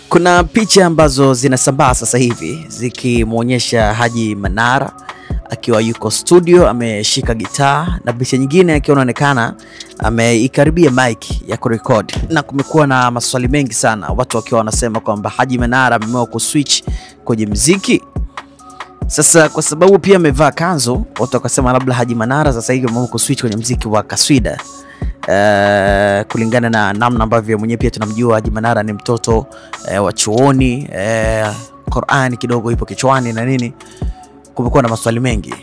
Kuna picha ambazo zinasambaa sasa hivi zikimuonyesha Haji Manara akiwa yuko studio ameshika gitaa, na picha nyingine akiwa anaonekana ameikaribia mic ya kurekodi. Na kumekuwa na maswali mengi sana, watu wakiwa wanasema kwamba Haji Manara ameamua kuswitch kwenye muziki. Sasa kwa sababu pia amevaa kanzu, watu wakasema labda Haji Manara sasa hivi ameamua kuswitch kwenye muziki wa kaswida. Kulingana na namna ambavyo mwenyewe pia tunamjua Haji Manara ni mtoto wa chuoni, Qur'ani kidogo ipo kichwani na nini. Kumekuwa na maswali mengi,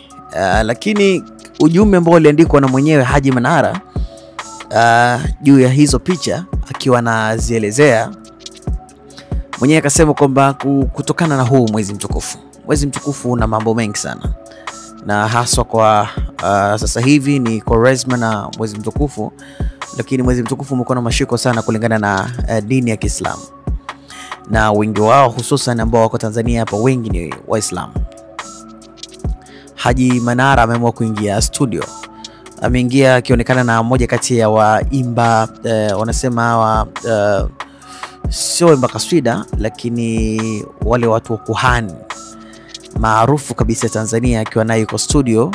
lakini ujumbe ambao uliandikwa na mwenyewe Haji Manara juu ya hizo picha akiwa anazielezea, mwenyewe akasema kwamba kutokana na huu mwezi mtukufu una mambo mengi sana, na haswa kwa sasa hivi ni Kwaresma na mwezi mtukufu, lakini mwezi mtukufu umekuwa na mashiko sana kulingana na dini ya Kiislamu, na wengi wao hususan ambao wako Tanzania hapa wengi ni Waislamu. Haji Manara ameamua kuingia studio. Ameingia akionekana na mmoja kati ya waimba wanasema sio imba kaswida, lakini wale watu wa kuhani maarufu kabisa Tanzania, akiwa naye yuko studio,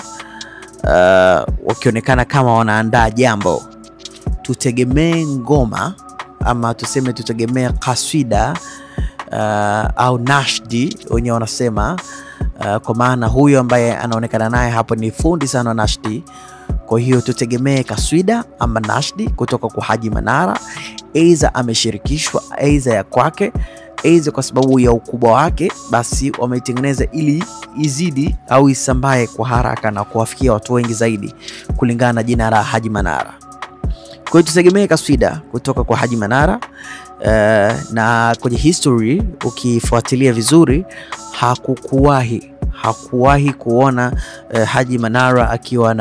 wakionekana kama wanaandaa jambo. Tutegemee ngoma ama tuseme tutegemee kaswida au nashdi wenyewe wanasema, kwa maana huyo ambaye anaonekana naye hapo ni fundi sana nashdi. Kwa hiyo tutegemee kaswida ama nashdi kutoka kwa Haji Manara, aidha ameshirikishwa, aidha ya kwake, aidha kwa sababu ya ukubwa wake basi wameitengeneza ili izidi au isambae kwa haraka na kuwafikia watu wengi zaidi kulingana na jina la Haji Manara. Kwa hiyo tutegemee kaswida kutoka kwa Haji Manara. Na kwenye history ukifuatilia vizuri, hakuwahi kuona Haji Manara akiwa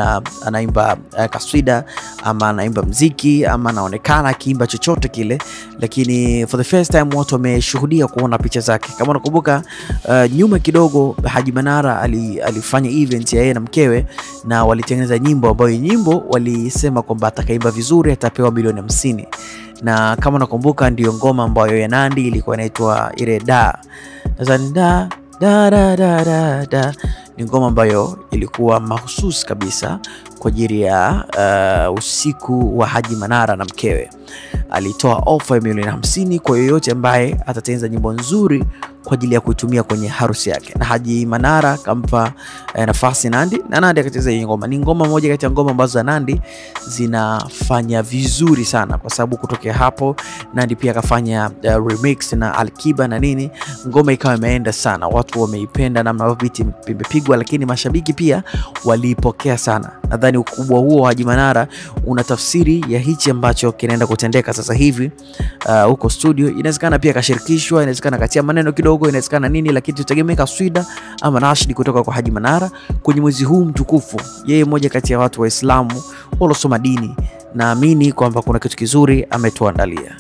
anaimba kaswida ama anaimba mziki ama anaonekana akiimba chochote kile, lakini for the first time watu wameshuhudia kuona picha zake. Kama unakumbuka nyuma kidogo, Haji Manara alifanya event ya yeye na mkewe, na walitengeneza nyimbo ambayo nyimbo walisema kwamba atakaimba vizuri atapewa milioni 50. Na kama unakumbuka ndio ngoma ambayo ya Nandi ilikuwa inaitwa ile da. Sasa da da da da da ni ngoma ambayo ilikuwa mahususi kabisa kwa ajili ya usiku wa Haji Manara na mkewe. Alitoa ofa ya milioni 50 kwa yoyote ambaye atatengeneza nyimbo nzuri kwa ajili ya kuitumia kwenye harusi yake, na Haji Manara kampa nafasi Nandi, na Nandi akacheza hiyo ngoma. Ni ngoma moja kati ya ngoma ambazo Nandi zinafanya vizuri sana, kwa sababu kutokea hapo Nandi pia akafanya remix na Alikiba na nini, ngoma ikawa imeenda sana, watu wameipenda namna beat imepigwa, lakini mashabiki pia waliipokea sana. Nadhani ukubwa huo Haji Manara una tafsiri ya hichi ambacho kinaenda kutendeka sasa hivi huko studio. Inawezekana pia kashirikishwa, inawezekana katia maneno kidogo, inawezekana nini, lakini tutegemea kaswida ama nashdi kutoka kwa Haji Manara kwenye mwezi huu mtukufu. Yeye mmoja kati ya watu Waislamu waliosoma dini, naamini kwamba kuna kitu kizuri ametuandalia.